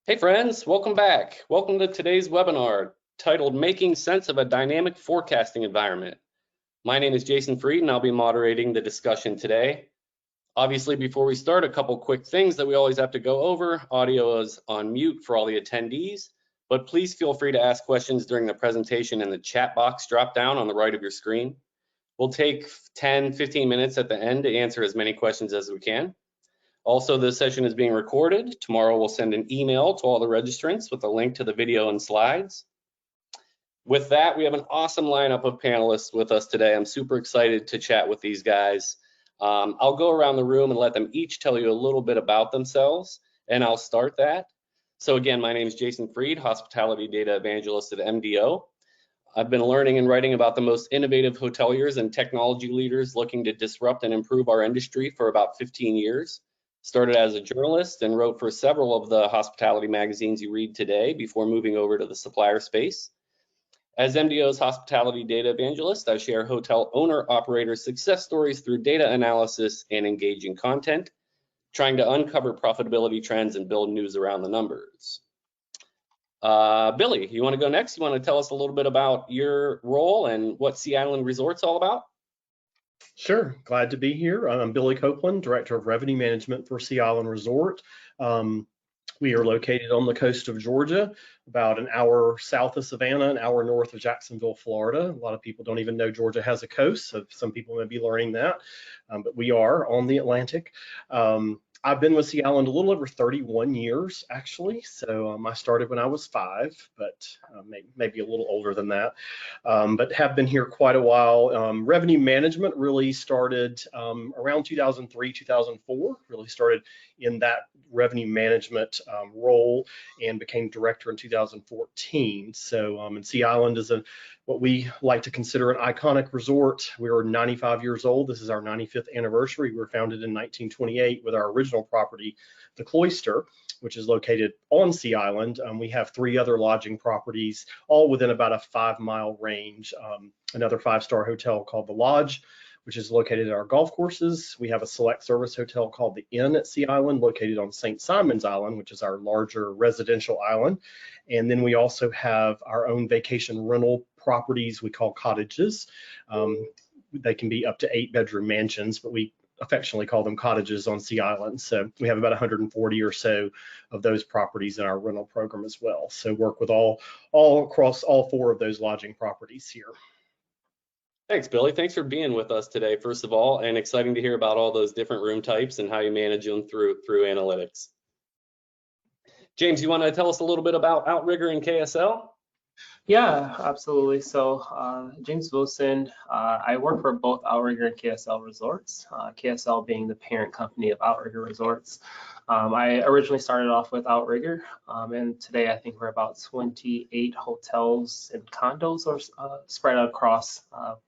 Hey friends, welcome back. Welcome to today's webinar titled Making Sense of a Dynamic Forecasting Environment. My name is Jason Freed and I'll be moderating the discussion today. Obviously, before we start, a couple quick things that we always have to go over. Audio is on mute for all the attendees, but please feel free to ask questions during the presentation in the chat box drop down on the right of your screen. We'll take 10-15 minutes at the end to answer as many questions as we can. Also, this session is being recorded. Tomorrow we'll send an email to all the registrants with a link to the video and slides. With that, we have an awesome lineup of panelists with us today. I'm super excited to chat with these guys. I'll go around the room and let them each tell you a little bit about themselves, and I'll start that. So again, my name is Jason Freed, Hospitality Data Evangelist at MDO. I've been learning and writing about the most innovative hoteliers and technology leaders looking to disrupt and improve our industry for about 15 years. Started as a journalist and wrote for several of the hospitality magazines you read today before moving over to the supplier space. As MDO's hospitality data evangelist, I share hotel owner-operator success stories through data analysis and engaging content, trying to uncover profitability trends and build news around the numbers. Billy, you want to go next? You want to tell us a little bit about your role and what Sea Island Resorts all about? Sure, glad to be here. I'm Billy Copeland, Director of Revenue Management for Sea Island Resort. We are located on the coast of Georgia, about an hour south of Savannah, an hour north of Jacksonville, Florida. A lot of people don't even know Georgia has a coast, so some people may be learning that, but we are on the Atlantic. I've been with Sea Island a little over 31 years, actually. So I started when I was 5, but maybe a little older than that, but have been here quite a while. Revenue management really started around 2003, 2004, really started in that revenue management role and became director in 2014. So and Sea Island is what we like to consider an iconic resort. We are 95 years old. This is our 95th anniversary. We were founded in 1928 with our original property, the Cloister, which is located on Sea Island. We have 3 other lodging properties, all within about a 5-mile range. Another 5-star hotel called the Lodge, which is located at our golf courses. We have a select service hotel called the Inn at Sea Island, located on St. Simon's Island, which is our larger residential island. And then we also have our own vacation rental properties we call cottages. They can be up to 8-bedroom mansions, but we affectionately call them cottages on Sea Island. So we have about 140 or so of those properties in our rental program as well. So work with all across all 4 of those lodging properties here. Thanks, Billy. Thanks for being with us today, first of all, and exciting to hear about all those different room types and how you manage them through analytics. James, you want to tell us a little bit about Outrigger and KSL? Yeah, absolutely. So James Wilson, I work for both Outrigger and KSL Resorts, KSL being the parent company of Outrigger Resorts. I originally started off with Outrigger, and today I think we're about 28 hotels and condos are spread across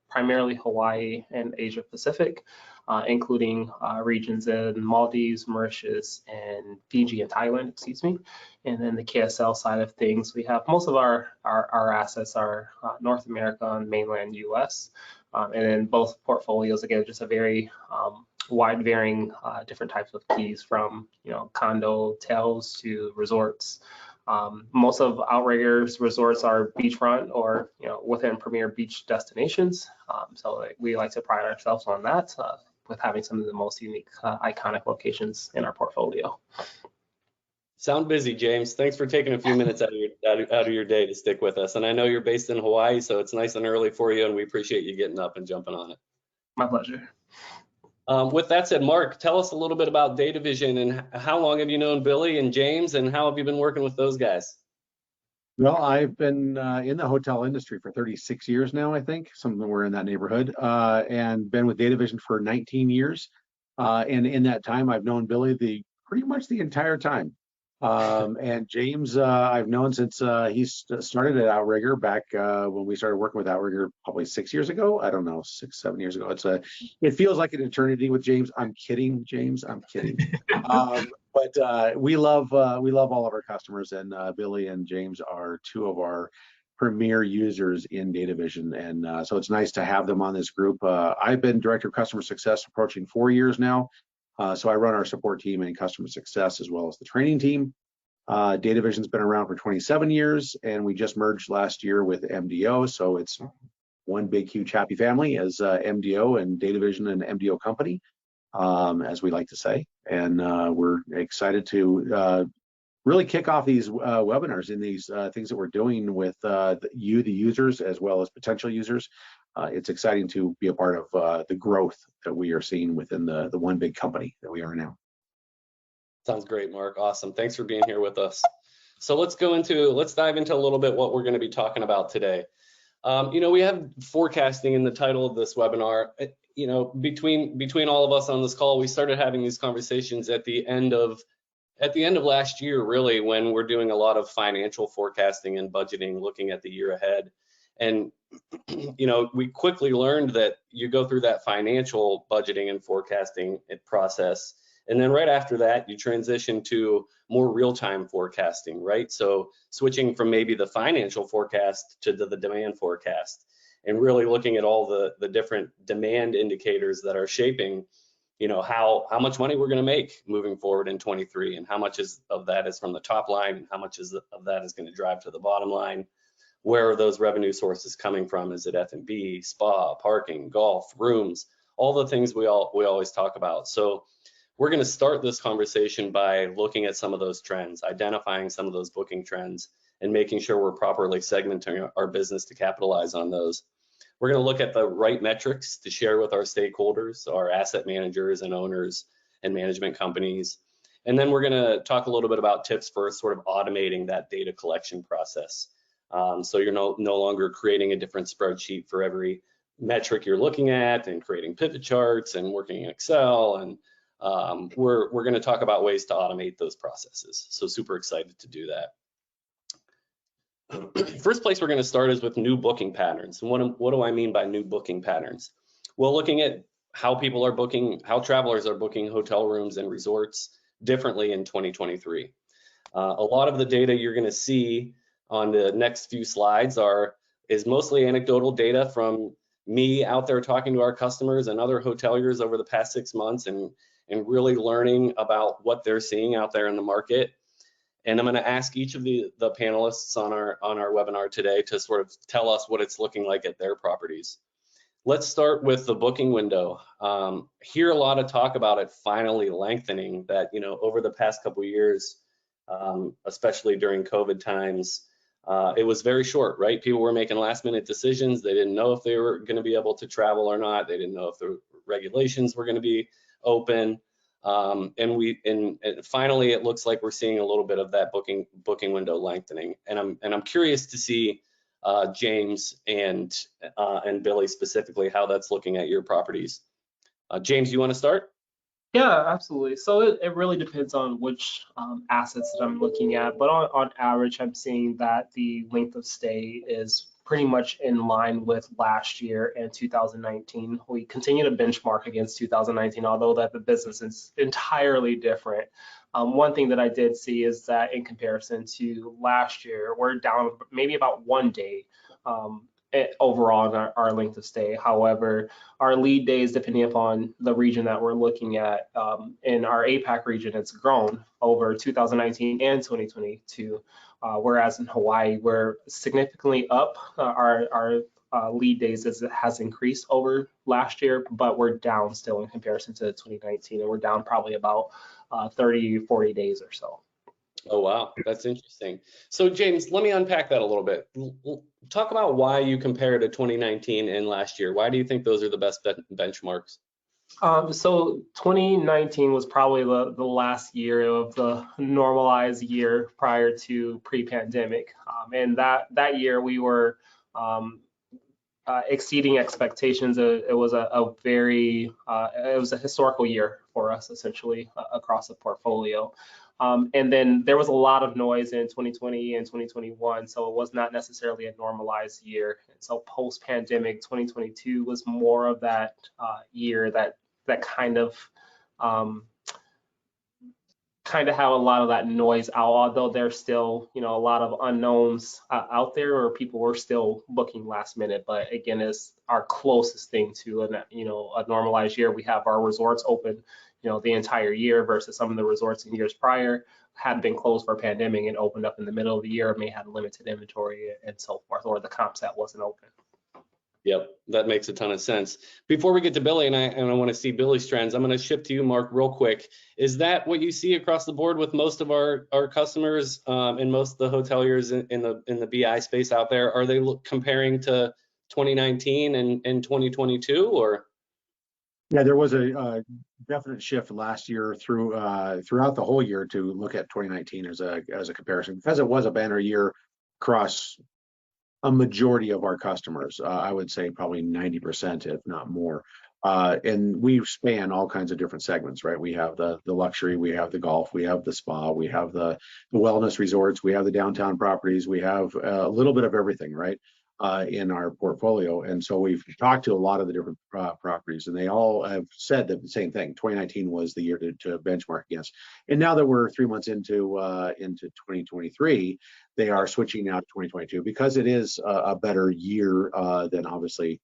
primarily Hawaii and Asia Pacific, including regions in Maldives, Mauritius, and Fiji and Thailand, excuse me. And then the KSL side of things, we have most of our assets are North America and mainland US. And then both portfolios, again, just a very wide varying different types of keys from, condo hotels to resorts. Most of Outrigger's resorts are beachfront or, within premier beach destinations. So we like to pride ourselves on that with having some of the most unique, iconic locations in our portfolio. Sound busy, James. Thanks for taking a few minutes out of your day to stick with us. And I know you're based in Hawaii, so it's nice and early for you, and we appreciate you getting up and jumping on it. My pleasure. With that said, Mark, tell us a little bit about Datavision and how long have you known Billy and James, and how have you been working with those guys? Well, I've been in the hotel industry for 36 years now, I think, somewhere in that neighborhood, and been with Datavision for 19 years. And in that time, I've known Billy pretty much the entire time. And James, I've known since he started at Outrigger back when we started working with Outrigger probably 6 years ago. I don't know, 6, 7 years ago. It feels like an eternity with James. I'm kidding, James. I'm kidding. But we love all of our customers, and Billy and James are 2 of our premier users in Datavision, and so it's nice to have them on this group. I've been Director of Customer Success approaching 4 years now. So I run our support team and customer success as well as the training team. Datavision's been around for 27 years, and we just merged last year with MDO. So it's one big, huge, happy family as MDO and Datavision and MDO company, as we like to say. And we're excited to really kick off these webinars in these things that we're doing with the users, as well as potential users. It's exciting to be a part of the growth that we are seeing within the one big company that we are now. Sounds great, Mark. Awesome. Thanks for being here with us. So let's dive into a little bit what we're going to be talking about today. We have forecasting in the title of this webinar. Between all of us on this call, we started having these conversations at the end of last year, really, when we're doing a lot of financial forecasting and budgeting, looking at the year ahead. And, we quickly learned that you go through that financial budgeting and forecasting process. And then right after that, you transition to more real-time forecasting, right? So switching from maybe the financial forecast to the demand forecast, and really looking at all the different demand indicators that are shaping how much money we're going to make moving forward in 23, and how much of that is from the top line, and how much of that is going to drive to the bottom line. Where are those revenue sources coming from? Is it F&B, spa, parking, golf, rooms, all the things we always talk about. So we're going to start this conversation by looking at some of those trends, identifying some of those booking trends, and making sure we're properly segmenting our business to capitalize on those. We're going to look at the right metrics to share with our stakeholders, our asset managers and owners and management companies. And then we're going to talk a little bit about tips for sort of automating that data collection process. So you're no longer creating a different spreadsheet for every metric you're looking at, and creating pivot charts and working in Excel. And we're going to talk about ways to automate those processes. So super excited to do that. First place we're going to start is with new booking patterns. And what do I mean by new booking patterns? Well, looking at how travelers are booking hotel rooms and resorts differently in 2023. A lot of the data you're going to see on the next few slides is mostly anecdotal data from me out there talking to our customers and other hoteliers over the past 6 months, and really learning about what they're seeing out there in the market. And I'm going to ask each of the panelists on our webinar today to sort of tell us what it's looking like at their properties. Let's start with the booking window. Hear a lot of talk about it finally lengthening, that over the past couple of years, especially during COVID times, it was very short, right? People were making last minute decisions. They didn't know if they were going to be able to travel or not. They didn't know if the regulations were going to be open. And finally, it looks like we're seeing a little bit of that booking window lengthening. And I'm curious to see James and Billy specifically, how that's looking at your properties. James, you want to start? Yeah, absolutely. So it really depends on which assets that I'm looking at, but on average, I'm seeing that the length of stay is pretty much in line with last year and 2019. We continue to benchmark against 2019, although that the business is entirely different. One thing that I did see is that in comparison to last year, we're down maybe about 1 day overall in our length of stay. However, our lead days, depending upon the region that we're looking at, in our APAC region, it's grown over 2019 and 2022. Whereas in Hawaii, we're significantly up. Our lead days has increased over last year, but we're down still in comparison to 2019, and we're down probably about 30, 40 days or so. Oh, wow. That's interesting. So James, let me unpack that a little bit. Talk about why you compare to 2019 and last year. Why do you think those are the best benchmarks? So 2019 was probably the last year of the normalized year prior to pre-pandemic. And that year we were exceeding expectations. It was a historical year for us, essentially, across the portfolio. And then there was a lot of noise in 2020 and 2021, so it was not necessarily a normalized year. And so post-pandemic, 2022 was more of that year that kind of have a lot of that noise out, although there's still a lot of unknowns out there, or people were still booking last minute. But again, it's our closest thing to a normalized year. We have our resorts open the entire year versus some of the resorts in years prior had been closed for a pandemic and opened up in the middle of the year may have limited inventory and so forth, or the comp set wasn't open. Yep, that makes a ton of sense. Before we get to Billy, and I want to see Billy's trends, I'm going to shift to you, Mark, real quick. Is that what you see across the board with most of our customers and most of the hoteliers in the BI space out there? Are they comparing to 2019 and 2022, or? Yeah, there was a definite shift last year throughout the whole year to look at 2019 as a comparison, because it was a banner year across a majority of our customers. I would say probably 90%, if not more. And we span all kinds of different segments, right? We have the luxury, we have the golf, we have the spa, we have the wellness resorts, we have the downtown properties, we have a little bit of everything, right? In our portfolio. And so we've talked to a lot of the different properties, and they all have said the same thing. 2019 was the year to benchmark against. And now that we're 3 months into 2023, they are switching now to 2022 because it is a better year than obviously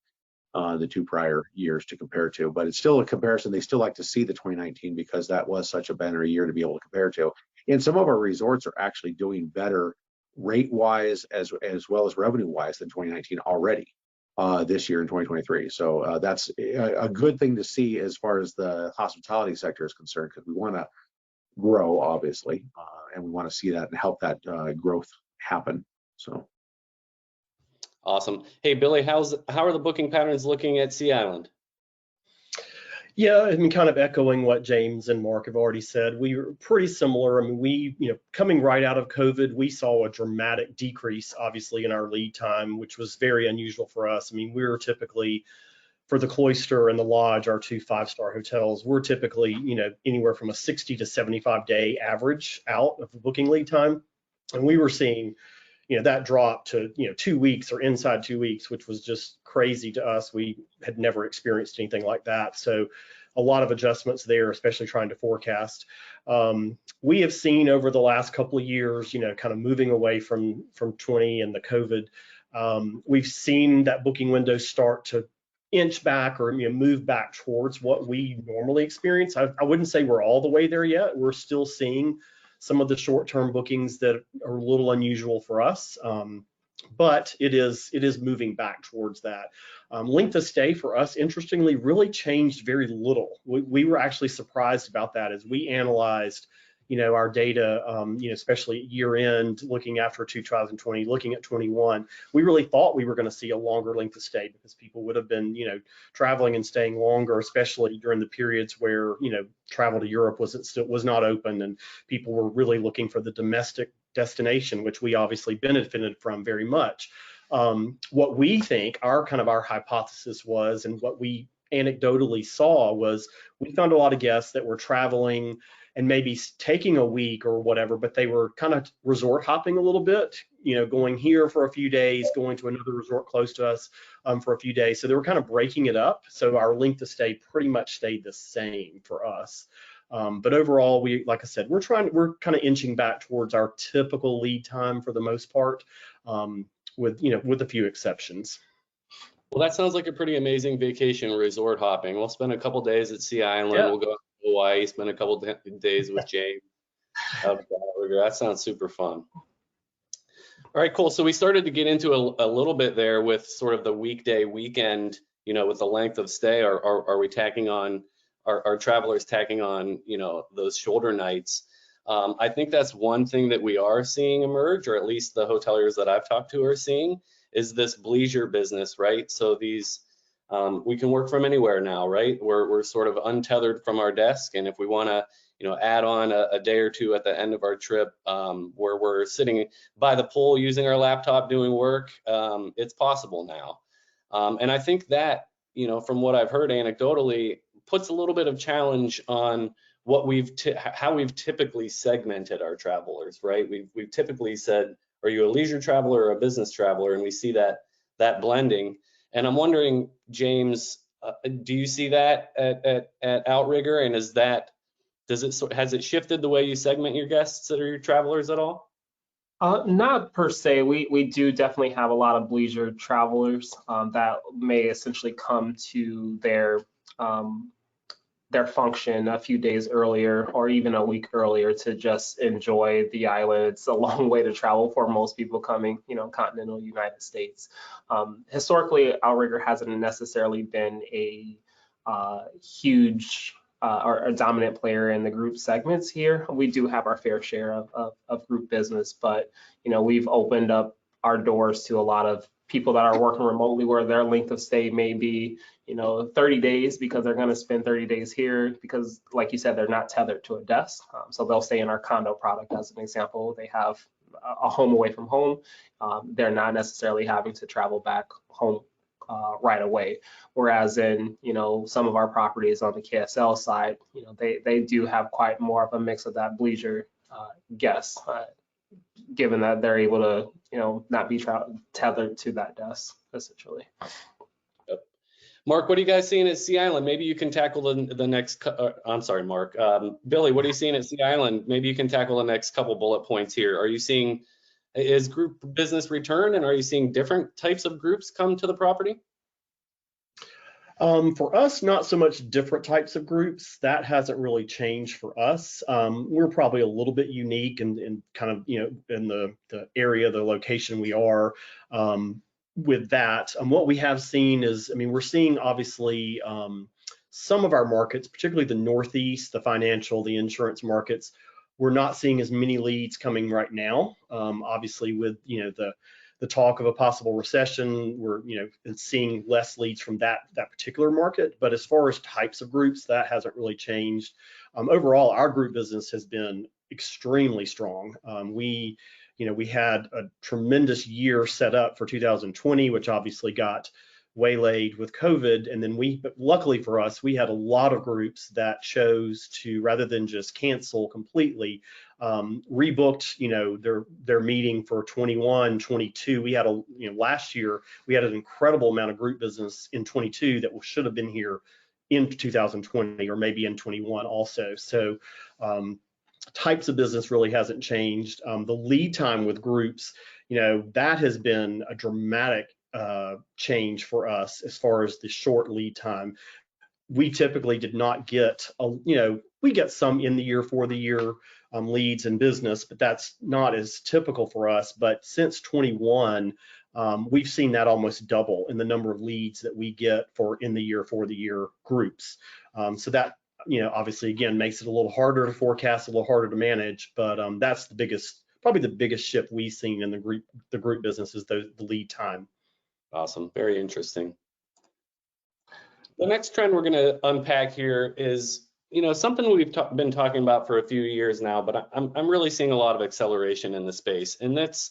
the 2 prior years to compare to. But it's still a comparison. They still like to see the 2019 because that was such a banner year to be able to compare to. And some of our resorts are actually doing better rate-wise as well as revenue-wise than 2019 already this year in 2023. So that's a good thing to see as far as the hospitality sector is concerned, because we want to grow, obviously, and we want to see that and help that growth happen. So Awesome. Hey, Billy, how are the booking patterns looking at Sea Island? Yeah, I mean, kind of echoing what James and Mark have already said, we were pretty similar. I mean, coming right out of COVID, we saw a dramatic decrease, obviously, in our lead time, which was very unusual for us. I mean, we were typically, for the Cloister and the Lodge, our 2 5-star hotels, we're typically, anywhere from a 60 to 75 day average out of the booking lead time. And we were seeing, that drop to, 2 weeks or inside 2 weeks, which was just crazy to us. We had never experienced anything like that. So a lot of adjustments there, especially trying to forecast. We have seen over the last couple of years, kind of moving away from 20 and the COVID, we've seen that booking window start to inch back or move back towards what we normally experience. I wouldn't say we're all the way there yet. We're still seeing some of the short-term bookings that are a little unusual for us, but it is moving back towards that. Length of stay for us, interestingly, really changed very little. We were actually surprised about that as we analyzed, our data, especially year end, looking after 2020, looking at 21. We really thought we were going to see a longer length of stay because people would have been, traveling and staying longer, especially during the periods where, travel to Europe was not open and people were really looking for the domestic destination, which we obviously benefited from very much. What we think our hypothesis was, and what we anecdotally saw, was we found a lot of guests that were traveling and maybe taking a week or whatever, but they were kind of resort hopping a little bit, going here for a few days, going to another resort close to us for a few days. So they were kind of breaking it up. So our length of stay pretty much stayed the same for us. But overall, like I said, we're kind of inching back towards our typical lead time for the most part, with a few exceptions. Well, that sounds like a pretty amazing vacation, resort hopping. We'll spend a couple days at Sea Island. Yeah. We'll go to Hawaii, spend a couple days with James. That sounds super fun. All right, cool. So we started to get into a little bit there with sort of the weekday, weekend, with the length of stay. Are we tacking on, are travelers tacking on, those shoulder nights? I think that's one thing that we are seeing emerge, or at least the hoteliers that I've talked to are seeing, is this bleisure business, right? So these, we can work from anywhere now, right? We're sort of untethered from our desk, and if we want to, add on a day or two at the end of our trip, where we're sitting by the pool using our laptop doing work, it's possible now. And I think that, from what I've heard anecdotally, puts a little bit of challenge on what how we've typically segmented our travelers, right? We've typically said, are you a leisure traveler or a business traveler? And we see that blending. And I'm wondering, James, do you see that at Outrigger? And has it shifted the way you segment your guests that are your travelers at all? Not per se. We do definitely have a lot of leisure travelers that may essentially come to their their function a few days earlier or even a week earlier to just enjoy the island. It's a long way to travel for most people coming, continental United States. Historically, Outrigger hasn't necessarily been a huge or a dominant player in the group segments here. We do have our fair share of group business, but we've opened up our doors to a lot of people that are working remotely where their length of stay may be 30 days because they're going to spend 30 days here because, like you said, they're not tethered to a desk. So they'll stay in our condo product as an example. They have a home away from home. They're not necessarily having to travel back home right away. Whereas in, some of our properties on the KSL side, they do have quite more of a mix of that bleisure guests, given that they're able to, not be tethered to that desk, essentially. Yep. Mark, what are you guys seeing at Sea Island? Maybe you can tackle the next, I'm sorry, Mark. Billy, what are you seeing at Sea Island? Maybe you can tackle the next couple bullet points here. Are you seeing, is group business return, and are you seeing different types of groups come to the property? For us, not so much different types of groups. That hasn't really changed for us. We're probably a little bit unique in kind of, in the area, the location we are with that. What we have seen is, we're seeing obviously some of our markets, particularly the Northeast, the financial, the insurance markets, we're not seeing as many leads coming right now. Obviously with, the talk of a possible recession, we're seeing less leads from that particular market. But as far as types of groups, that hasn't really changed. Overall, our group business has been extremely strong. We had a tremendous year set up for 2020, which obviously got waylaid with COVID, and then luckily for us, we had a lot of groups that chose to, rather than just cancel completely, rebooked their meeting for 21, 22. We had last year we had an incredible amount of group business in 22 that should have been here in 2020 or maybe in 21 also. So types of business really hasn't changed. The lead time with groups, that has been a dramatic change for us as far as the short lead time. We typically did not get, we get some in the year for the year leads in business, but that's not as typical for us. But since 21, we've seen that almost double in the number of leads that we get for in the year for the year groups. So that, obviously again makes it a little harder to forecast, a little harder to manage, but that's probably the biggest shift we've seen in the group business is the lead time. Awesome, very interesting. The next trend we're going to unpack here is, something we've been talking about for a few years now, but I'm really seeing a lot of acceleration in the space, and that's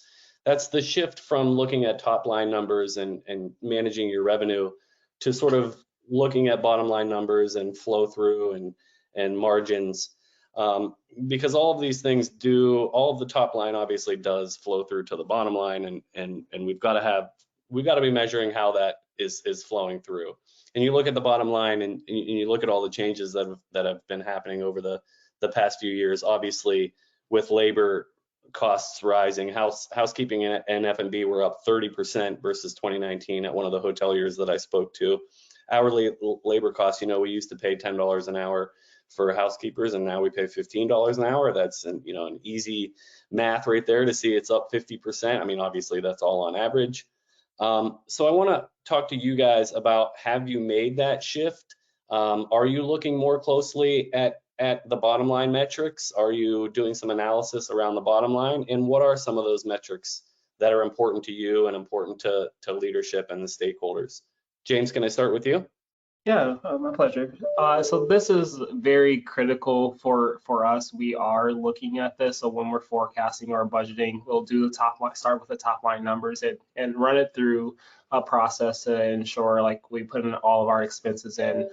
the shift from looking at top line numbers and managing your revenue to sort of looking at bottom line numbers and flow through and margins, because all of these things all of the top line obviously does flow through to the bottom line, and we've got to be measuring how that is flowing through. And you look at the bottom line and you look at all the changes that have been happening over the past few years, obviously with labor costs rising. Housekeeping and F&B were up 30% versus 2019 at one of the hoteliers that I spoke to. Hourly labor costs, we used to pay $10 an hour for housekeepers, and now we pay $15 an hour. That's an easy math right there to see it's up 50%. Obviously that's all on average. So I want to talk to you guys about, have you made that shift? Are you looking more closely at the bottom line metrics? Are you doing some analysis around the bottom line? And what are some of those metrics that are important to you and important to leadership and the stakeholders? James, can I start with you? Yeah, my pleasure. So this is very critical for us. We are looking at this. So when we're forecasting or budgeting, we'll do the top line, start with the top line numbers and run it through a process to ensure like we put in all of our expenses in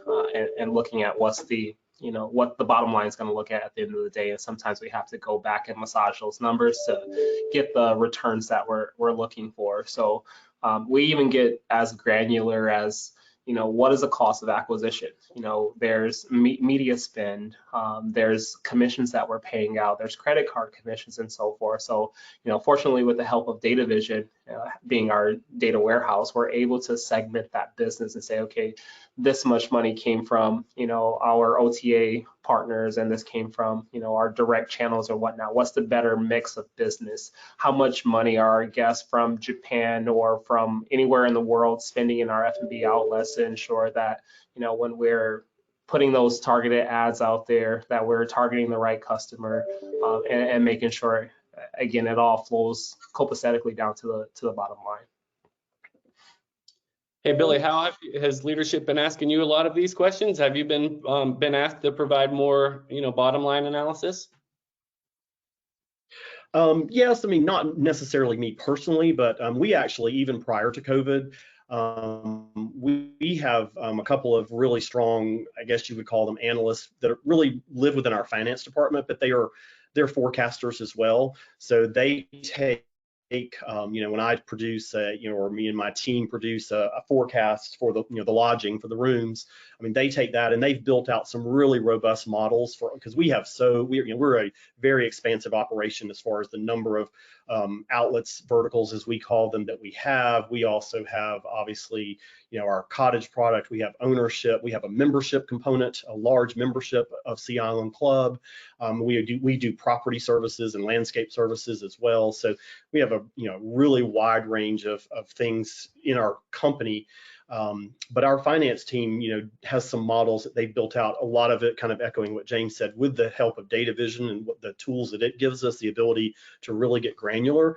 and looking at what's the, what the bottom line is going to look at the end of the day. And sometimes we have to go back and massage those numbers to get the returns that we're looking for. So we even get as granular as, what is the cost of acquisition? There's media spend, there's commissions that we're paying out, there's credit card commissions and so forth. So, fortunately, with the help of Datavision, being our data warehouse, we're able to segment that business and say, okay, this much money came from, our OTA partners, and this came from, our direct channels or whatnot. What's the better mix of business? How much money are our guests from Japan or from anywhere in the world spending in our F&B outlets to ensure that, when we're putting those targeted ads out there, that we're targeting the right customer, and making sure, again, it all flows copacetically down to the bottom line. Hey, Billy, how has leadership been asking you a lot of these questions? Have you been asked to provide more, bottom line analysis? Yes, I mean, not necessarily me personally, but we actually, even prior to COVID, we have a couple of really strong, I guess you would call them analysts, that really live within our finance department, but they're forecasters as well. So they take, when I produce, or me and my team produce a forecast for the, the lodging for the rooms. I mean, they take that and they've built out some really robust models because we're a very expansive operation as far as the number of outlets, verticals as we call them, that we have. We also have, obviously, our cottage product. We have ownership. We have a membership component, a large membership of Sea Island Club. We do property services and landscape services as well. So we have a really wide range of things in our company. But our finance team, has some models that they've built out, a lot of it kind of echoing what James said, with the help of Datavision and what the tools that it gives us, the ability to really get granular.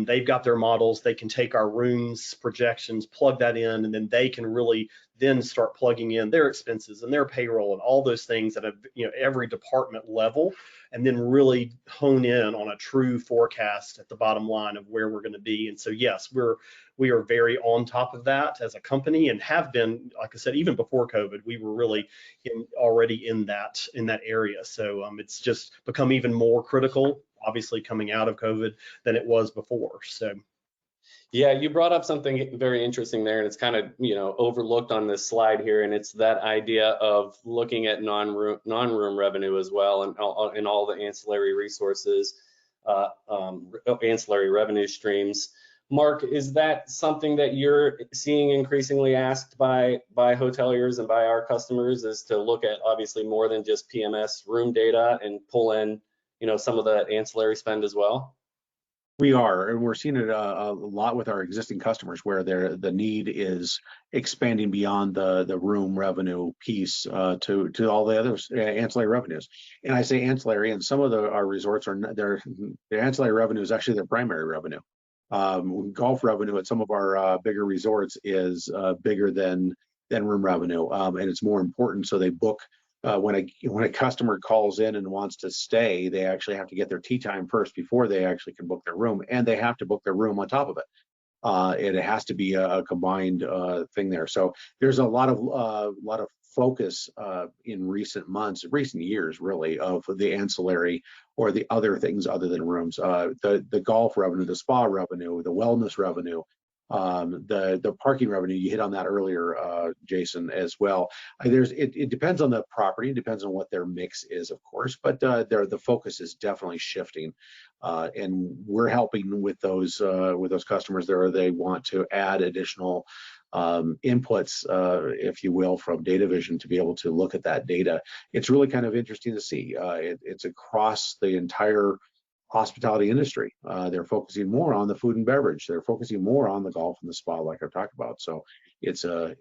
They've got their models. They can take our rooms projections, plug that in, and then they can really then start plugging in their expenses and their payroll and all those things at every department level, and then really hone in on a true forecast at the bottom line of where we're going to be. And so, yes, we are very on top of that as a company, and have been, like I said, even before COVID, we were really already in that area. So it's just become even more critical, obviously, coming out of COVID than it was before. So. Yeah, you brought up something very interesting there, and it's kind of overlooked on this slide here, and it's that idea of looking at non-room revenue as well, and all the ancillary resources, ancillary revenue streams. Mark, is that something that you're seeing increasingly asked by hoteliers and by our customers, is to look at obviously more than just PMS room data and pull in some of the ancillary spend as well? We are, and we're seeing it a lot with our existing customers, where the need is expanding beyond the room revenue piece to all the other ancillary revenues. And I say ancillary, and some of our resorts their ancillary revenue is actually their primary revenue. Golf revenue at some of our bigger resorts is bigger than room revenue, and it's more important. So they book. When a customer calls in and wants to stay, they actually have to get their tee time first before they actually can book their room, and they have to book their room on top of it. It has to be a combined thing there. So there's a lot of focus in recent years, really, of the ancillary or the other things other than rooms. The golf revenue, the spa revenue, the wellness revenue. The parking revenue, you hit on that earlier, Jason, as well. It depends on the property, it depends on what their mix is, of course, but the focus is definitely shifting, and we're helping with those customers there. They want to add additional inputs, if you will, from Datavision to be able to look at that data. It's really kind of interesting to see. It's across the entire hospitality industry. They're focusing more on the food and beverage. They're focusing more on the golf and the spa, like I've talked about. So it's an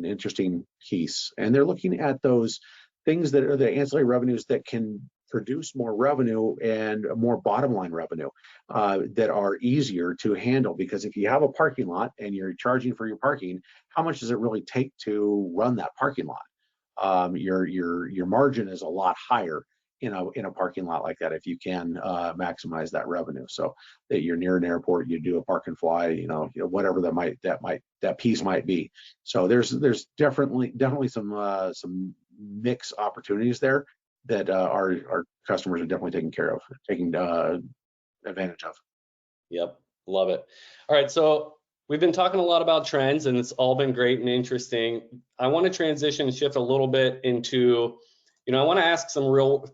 interesting piece, and they're looking at those things that are the ancillary revenues that can produce more revenue and more bottom line revenue that are easier to handle. Because if you have a parking lot and you're charging for your parking, how much does it really take to run that parking lot? Your margin is a lot higher in a parking lot like that if you can maximize that revenue. So that you're near an airport, you do a park and fly, whatever that piece might be. So there's definitely some mix opportunities there that our customers are definitely taking advantage of. Yep, love it. All right, so We've been talking a lot about trends, and it's all been great and interesting. I want to transition and shift a little bit into, I want to ask some real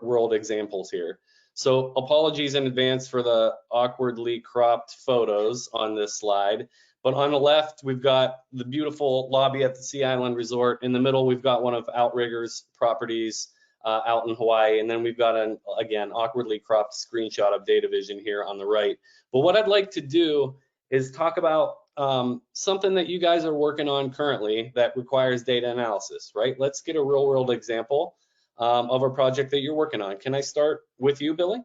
world examples here. So apologies in advance for the awkwardly cropped photos on this slide. But on the left, we've got the beautiful lobby at the Sea Island Resort. In the middle, we've got one of Outrigger's properties out in Hawaii. And then we've got an, again, awkwardly cropped screenshot of Datavision here on the right. But what I'd like to do is talk about something that you guys are working on currently that requires data analysis, right? Let's get a real world example of a project that you're working on. Can I start with you, Billy?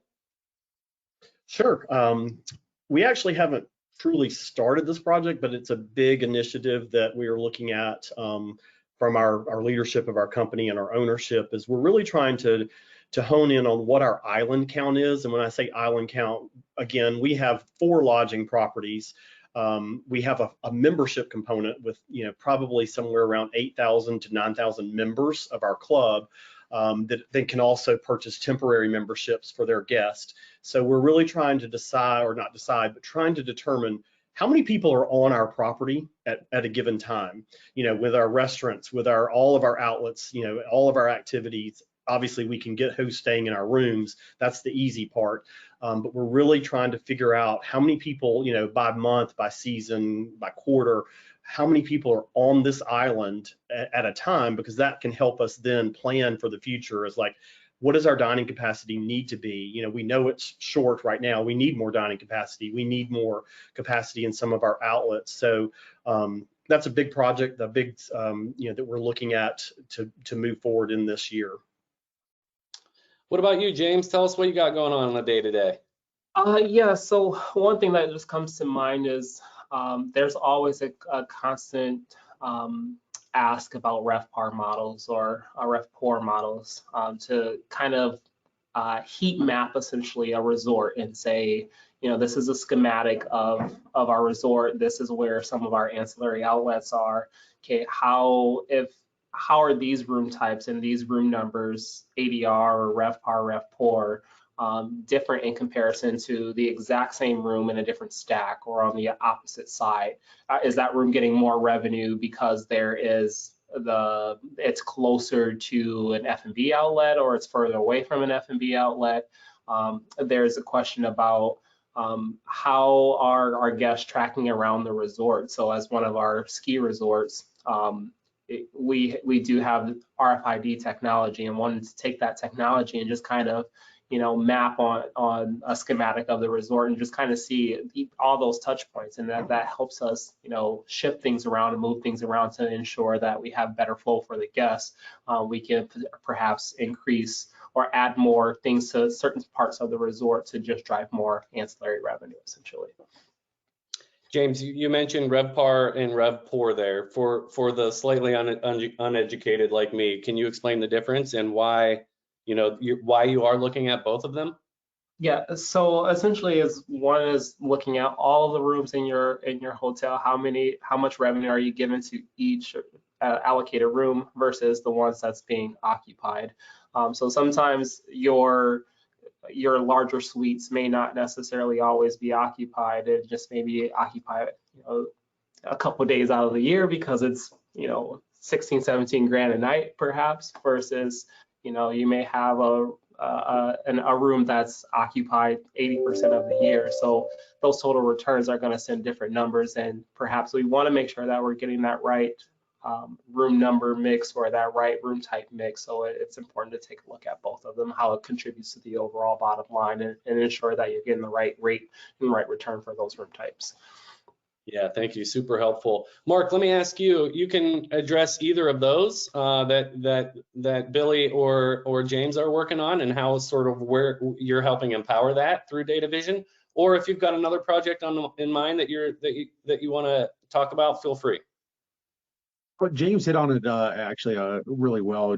Sure. We actually haven't truly started this project, but it's a big initiative that we are looking at from our leadership of our company and our ownership. Is we're really trying to hone in on what our island count is. And when I say island count, again, we have 4 lodging properties. We have a membership component with, probably somewhere around 8,000 to 9,000 members of our club that they can also purchase temporary memberships for their guests. So we're really trying to trying to determine how many people are on our property at a given time, with our restaurants, with all of our outlets, all of our activities. Obviously, we can get hosts staying in our rooms. That's the easy part. But we're really trying to figure out how many people, by month, by season, by quarter, how many people are on this island at a time, because that can help us then plan for the future. Is like, what does our dining capacity need to be? We know it's short right now. We need more dining capacity. We need more capacity in some of our outlets. So that's a big project, that we're looking at to move forward in this year. What about you, James? Tell us what you got going on a day-to-day. Yeah, so one thing that just comes to mind is there's always a constant ask about RevPAR models or RevPOR models to kind of heat map essentially a resort and say, this is a schematic of our resort. This is where some of our ancillary outlets are. Okay, how are these room types and these room numbers, ADR or RevPAR, RevPOR, different in comparison to the exact same room in a different stack or on the opposite side? Is that room getting more revenue because it's closer to an F&B outlet, or it's further away from an F&B outlet? There's a question about how are our guests tracking around the resort. So as one of our ski resorts, we do have RFID technology, and wanted to take that technology and just kind of map on a schematic of the resort and just kind of see all those touch points, and that helps us shift things around and move things around to ensure that we have better flow for the guests. We can perhaps increase or add more things to certain parts of the resort to just drive more ancillary revenue essentially. James, you mentioned RevPAR and RevPOR there. For the slightly uneducated like me, can you explain the difference and why you are looking at both of them? Yeah, so essentially one is looking at all the rooms in your hotel, how much revenue are you given to each allocated room versus the ones that's being occupied. So sometimes your larger suites may not necessarily always be occupied. It just may be occupied a couple of days out of the year because it's 16, 17 grand a night perhaps, versus you may have a room that's occupied 80% of the year. So those total returns are going to send different numbers, and perhaps we want to make sure that we're getting that right room number mix or that right room type mix. So it's important to take a look at both of them, how it contributes to the overall bottom line, and ensure that you're getting the right rate and right return for those room types. Yeah, thank you. Super helpful. Mark, let me ask you, you can address either of those that Billy or James are working on, and how sort of where you're helping empower that through Datavision, or if you've got another project in mind that you want to talk about, feel free. Well, James hit on it actually really well.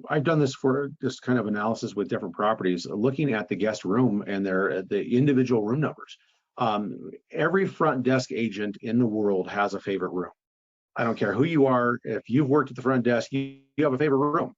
I've done this for this kind of analysis with different properties, looking at the guest room and the individual room numbers. Every front desk agent in the world has a favorite room. I don't care who you are. If you've worked at the front desk, you have a favorite room,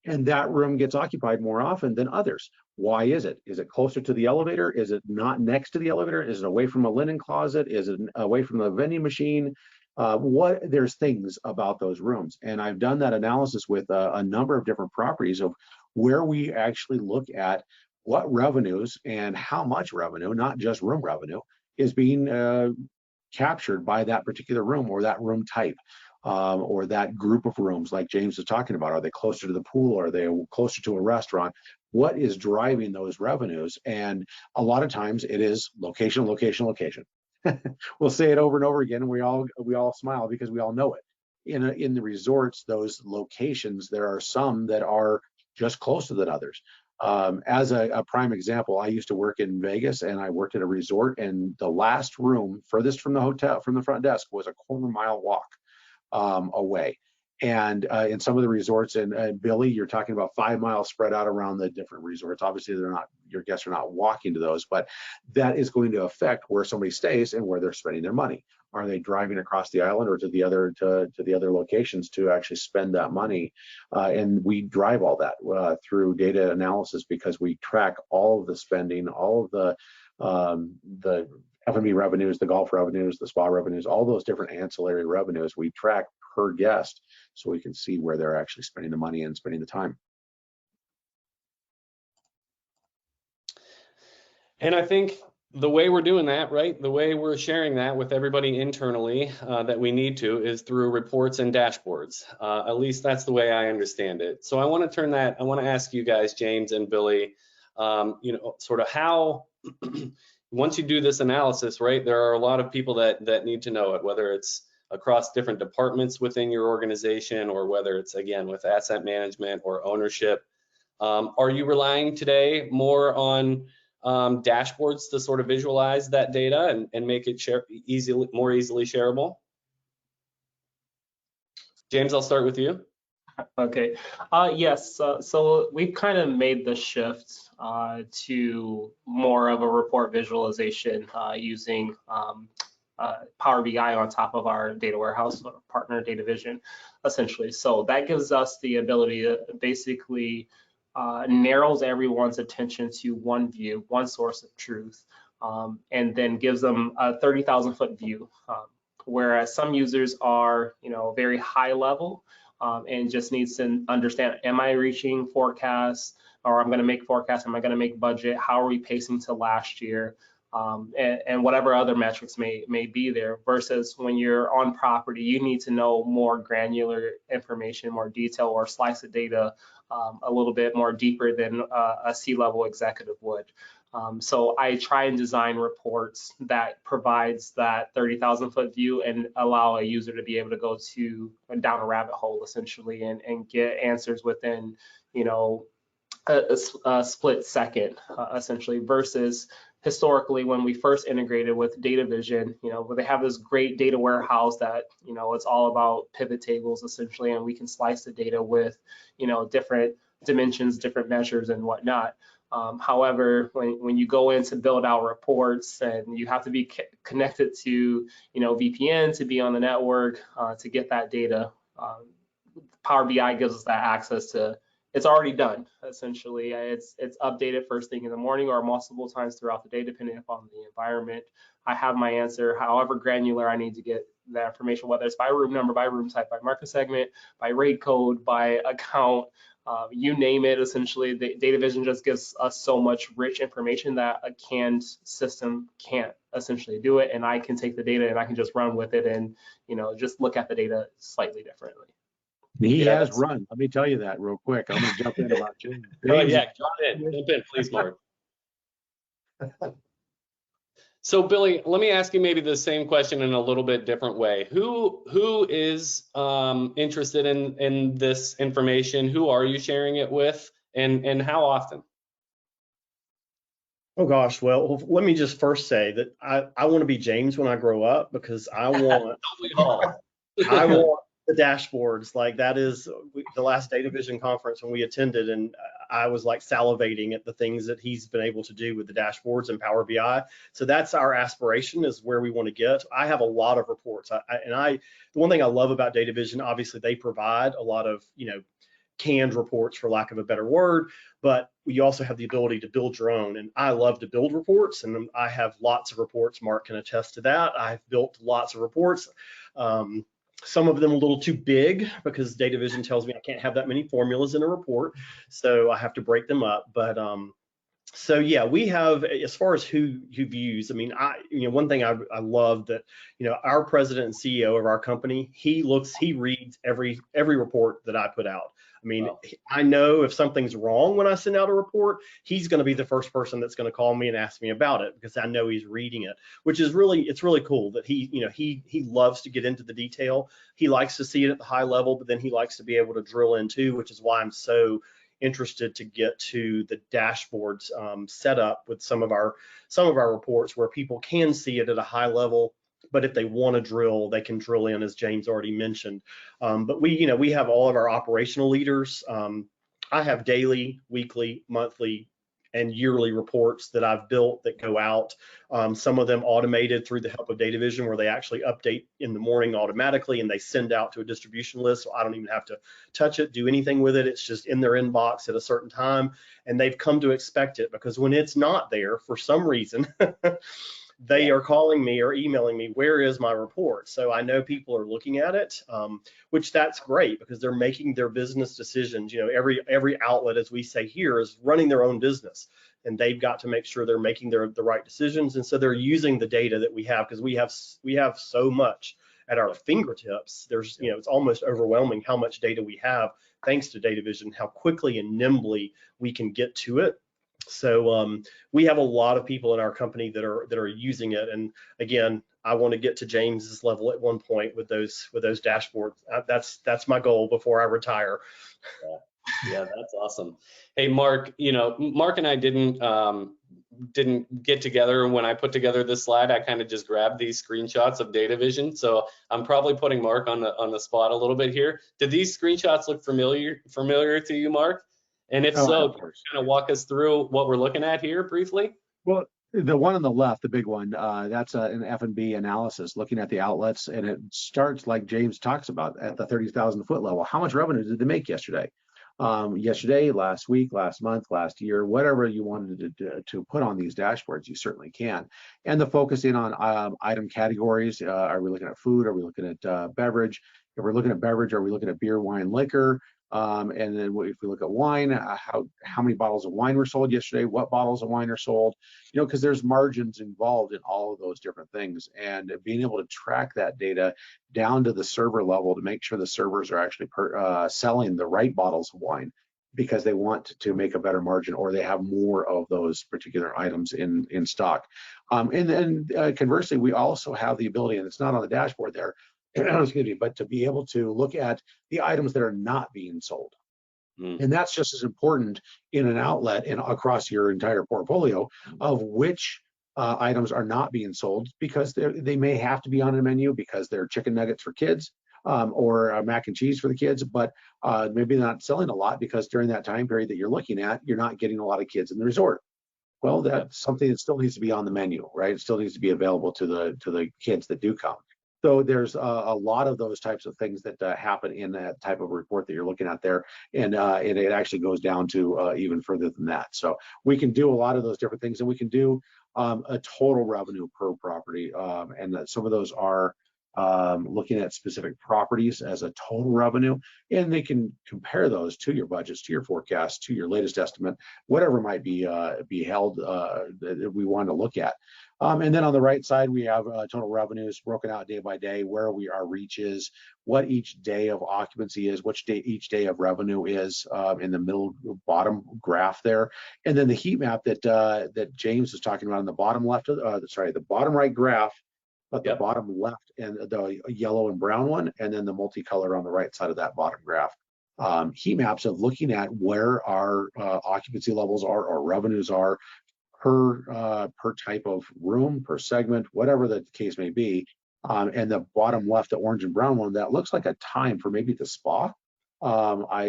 and that room gets occupied more often than others. Why is it? Is it closer to the elevator? Is it not next to the elevator? Is it away from a linen closet? Is it away from the vending machine? There's things about those rooms. And I've done that analysis with a number of different properties of where we actually look at what revenues and how much revenue, not just room revenue, is being captured by that particular room or that room type. Or that group of rooms like James was talking about. Are they closer to the pool? Are they closer to a restaurant? What is driving those revenues? And a lot of times it is location, location, location. We'll say it over and over again, and we all smile because we all know it. In the resorts, those locations, there are some that are just closer than others. As a prime example, I used to work in Vegas, and I worked at a resort, and the last room furthest from the hotel, from the front desk, was a quarter-mile walk away. And in some of the resorts, and Billy, you're talking about 5 miles spread out around the different resorts. Obviously, they're not, your guests are not walking to those, but that is going to affect where somebody stays and where they're spending their money. Are they driving across the island or to the other locations to actually spend that money? And we drive all that through data analysis, because we track all of the spending, all of the F&B revenues, the golf revenues, the spa revenues, all those different ancillary revenues we track per guest, so we can see where they're actually spending the money and spending the time. And I think the way we're doing that, right, the way we're sharing that with everybody internally that we need to is through reports and dashboards. At least that's the way I understand it. So I want to ask you guys, James and Billy, sort of how, once you do this analysis, right, there are a lot of people that need to know it, whether it's across different departments within your organization, or whether it's, again, with asset management or ownership. Are you relying today more on dashboards to sort of visualize that data and make it more easily shareable? James, I'll start with you. Okay. Yes. So we've kind of made the shift to more of a report visualization using Power BI on top of our data warehouse partner Datavision, essentially. So that gives us the ability to basically narrows everyone's attention to one view, one source of truth, and then gives them a 30,000-foot view. Whereas some users are, very high level and just needs to understand: am I reaching forecasts, or I'm going to make forecasts? Am I going to make budget? How are we pacing to last year? And whatever other metrics may be there. Versus when you're on property, you need to know more granular information, more detail, or slice of data a little bit more deeper than a C-level executive would. So I try and design reports that provides that 30,000-foot view and allow a user to be able to go down a rabbit hole, essentially, and get answers within, a split second, essentially, versus historically when we first integrated with Datavision, where they have this great data warehouse that, it's all about pivot tables, essentially, and we can slice the data with, different dimensions, different measures and whatnot. However, when you go in to build out reports, and you have to be connected to, VPN to be on the network to get that data, Power BI gives us that access to. It's already done, essentially. It's updated first thing in the morning or multiple times throughout the day, depending upon the environment. I have my answer, however granular I need to get that information, whether it's by room number, by room type, by market segment, by rate code, by account, you name it. Essentially, the Datavision just gives us so much rich information that a canned system can't essentially do it. And I can take the data and I can just run with it and, just look at the data slightly differently. He has run. Let me tell you that real quick. I'm going to jump in about James. Oh yeah, jump in, please, Mark. So Billy, let me ask you maybe the same question in a little bit different way. Who is interested in this information? Who are you sharing it with, and how often? Oh gosh, well, let me just first say that I want to be James when I grow up, because I want I want the dashboards. Like, that is the last Datavision conference when we attended, and I was like salivating at the things that he's been able to do with the dashboards and Power BI. So that's our aspiration, is where we want to get. I have a lot of reports, the one thing I love about Datavision, obviously they provide a lot of canned reports, for lack of a better word, but you also have the ability to build your own. And I love to build reports, and I have lots of reports. Mark can attest to that. I've built lots of reports. Some of them a little too big because Datavision tells me I can't have that many formulas in a report, so I have to break them up. But so yeah, we have, as far as who views, I mean, one thing I love that, our president and CEO of our company, he reads every report that I put out. I mean, wow. I know if something's wrong when I send out a report, he's going to be the first person that's going to call me and ask me about it, because I know he's reading it, which is it's really cool that he loves to get into the detail. He likes to see it at the high level, but then he likes to be able to drill in too, which is why I'm so interested to get to the dashboards set up with some of our reports where people can see it at a high level, but if they want to drill, they can drill in, as James already mentioned. But we have all of our operational leaders. I have daily, weekly, monthly, and yearly reports that I've built that go out. Some of them automated through the help of Datavision, where they actually update in the morning automatically and they send out to a distribution list. So I don't even have to touch it, do anything with it. It's just in their inbox at a certain time, and they've come to expect it, because when it's not there for some reason, they are calling me or emailing me, where is my report? So I know people are looking at it, which that's great, because they're making their business decisions. Every outlet, as we say here, is running their own business, and they've got to make sure they're making the right decisions. And so they're using the data that we have, because we have so much at our fingertips. There's, it's almost overwhelming how much data we have, thanks to Datavision, how quickly and nimbly we can get to it. So we have a lot of people in our company that are using it. And again, I want to get to James's level at one point with those dashboards. That's my goal before I retire. Yeah, that's awesome. Hey, Mark, Mark and I didn't get together when I put together this slide. I kind of just grabbed these screenshots of Datavision. So I'm probably putting Mark on the spot a little bit here. Did these screenshots look familiar to you, Mark? And if so, can you kind of walk us through what we're looking at here briefly? Well, the one on the left, the big one, that's an F&B analysis looking at the outlets, and it starts, like James talks about, at the 30,000 foot level. How much revenue did they make yesterday? Yesterday, last week, last month, last year, whatever you wanted to put on these dashboards, you certainly can. And the focusing on item categories. Are we looking at food? Are we looking at beverage? If we're looking at beverage, are we looking at beer, wine, liquor? And then if we look at wine, how many bottles of wine were sold yesterday? What bottles of wine are sold? Because there's margins involved in all of those different things, and being able to track that data down to the server level to make sure the servers are actually selling the right bottles of wine, because they want to make a better margin, or they have more of those particular items in stock. And then conversely, we also have the ability, and it's not on the dashboard there, excuse me, but to be able to look at the items that are not being sold. And that's just as important in an outlet and across your entire portfolio of which items are not being sold, because they may have to be on a menu because they're chicken nuggets for kids, or mac and cheese for the kids, but maybe not selling a lot because during that time period that you're looking at, you're not getting a lot of kids in the resort. Well, that's something that still needs to be on the menu, right? It still needs to be available to the kids that do come. So there's a lot of those types of things that happen in that type of report that you're looking at there, and it actually goes down to even further than that. So we can do a lot of those different things, and we can do a total revenue per property, and that some of those are looking at specific properties as a total revenue, and they can compare those to your budgets, to your forecast, to your latest estimate, whatever might be held that we want to look at. And then on the right side, we have total revenues broken out day by day, where our reach is, what each day of occupancy is, each day of revenue is, in the middle bottom graph there. And then the heat map that James was talking about on the bottom left, the bottom right graph, but the bottom left, and the yellow and brown one, and then the multicolor on the right side of that bottom graph. Heat maps of looking at where our occupancy levels are or revenues are per type of room, per segment, whatever the case may be. And the bottom left, the orange and brown one, that looks like a time for maybe the spa. It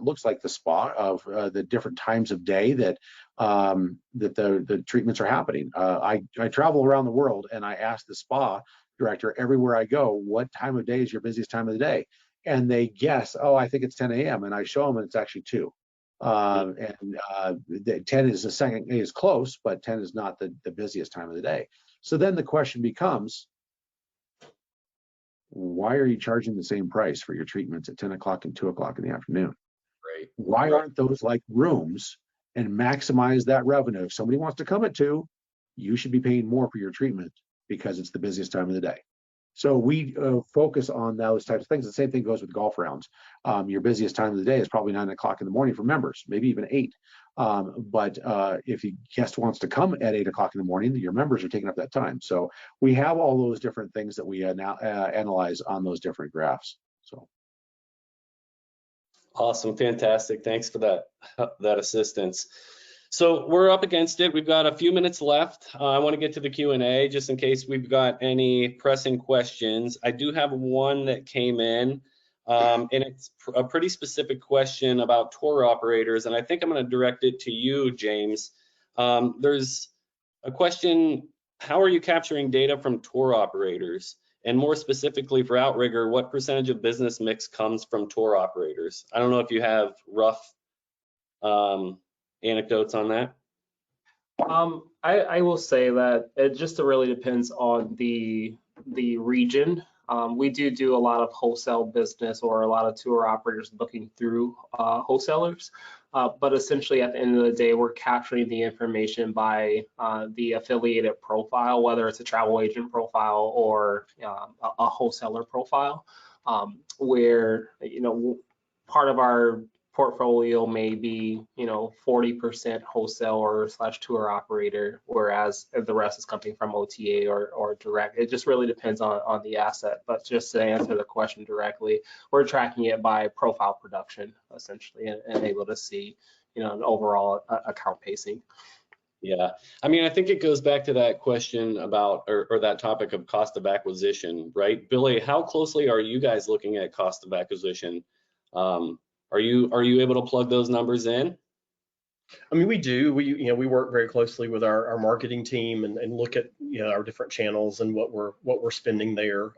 looks like the spa of the different times of day that the treatments are happening. I travel around the world, and I ask the spa director everywhere I go, what time of day is your busiest time of the day? and they guess, oh, I think it's 10 a.m. and I show them and it's actually 2. The 10 is the second, is close, but 10 is not the busiest time of the day. So then the question becomes, why are you charging the same price for your treatments at 10 o'clock and 2 o'clock in the afternoon? Right. Why aren't those like rooms and maximize that revenue? If somebody wants to come at 2, you should be paying more for your treatment because it's the busiest time of the day. So we focus on those types of things. The same thing goes with golf rounds. Your busiest time of the day is probably 9 o'clock in the morning for members, maybe even 8. But if a guest wants to come at 8 o'clock in the morning, your members are taking up that time. So we have all those different things that we now analyze on those different graphs. So. Awesome, fantastic. Thanks for that assistance. So we're up against it. We've got a few minutes left. I want to get to the Q&A just in case we've got any pressing questions. I do have one that came in, and it's a pretty specific question about tour operators, and I think I'm going to direct it to you, James. There's a question, how are you capturing data from tour operators? And more specifically for Outrigger, what percentage of business mix comes from tour operators? I don't know if you have rough anecdotes on that. I will say that it just really depends on the region. We do a lot of wholesale business or a lot of tour operators looking through wholesalers. But essentially at the end of the day, we're capturing the information by the affiliated profile, whether it's a travel agent profile or a wholesaler profile, where, part of our portfolio may be, 40% wholesaler / tour operator, whereas the rest is coming from OTA or direct. It just really depends on the asset. But just to answer the question directly, we're tracking it by profile production, essentially, and able to see, an overall account pacing. Yeah, I mean, I think it goes back to that question about, or that topic of cost of acquisition, right? Billy, how closely are you guys looking at cost of acquisition? Are you able to plug those numbers in? I mean, we do. We work very closely with our marketing team and look at our different channels and what we're spending there.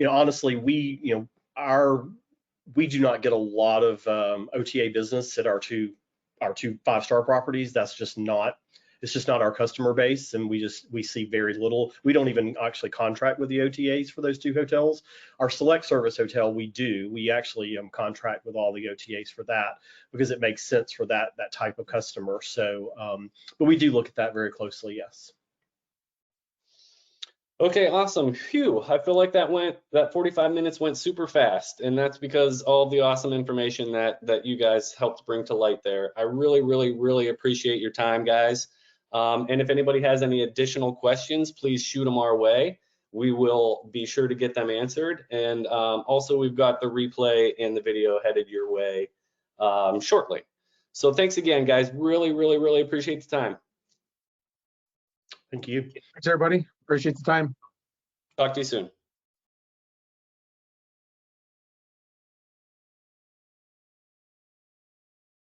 Honestly, we do not get a lot of OTA business at our two 5-star properties. It's just not our customer base, and we see very little. We don't even actually contract with the OTAs for those 2 hotels. Our select service hotel, we actually contract with all the OTAs for that because it makes sense for that type of customer. So, but we do look at that very closely, yes. Okay, awesome. Phew, I feel like that 45 minutes went super fast, and that's because all of the awesome information that you guys helped bring to light there. I really, really, really appreciate your time, guys. And if anybody has any additional questions, please shoot them our way. We will be sure to get them answered. And also, we've got the replay and the video headed your way shortly. So thanks again, guys. Really, really, really appreciate the time. Thank you. Thanks, everybody. Appreciate the time. Talk to you soon.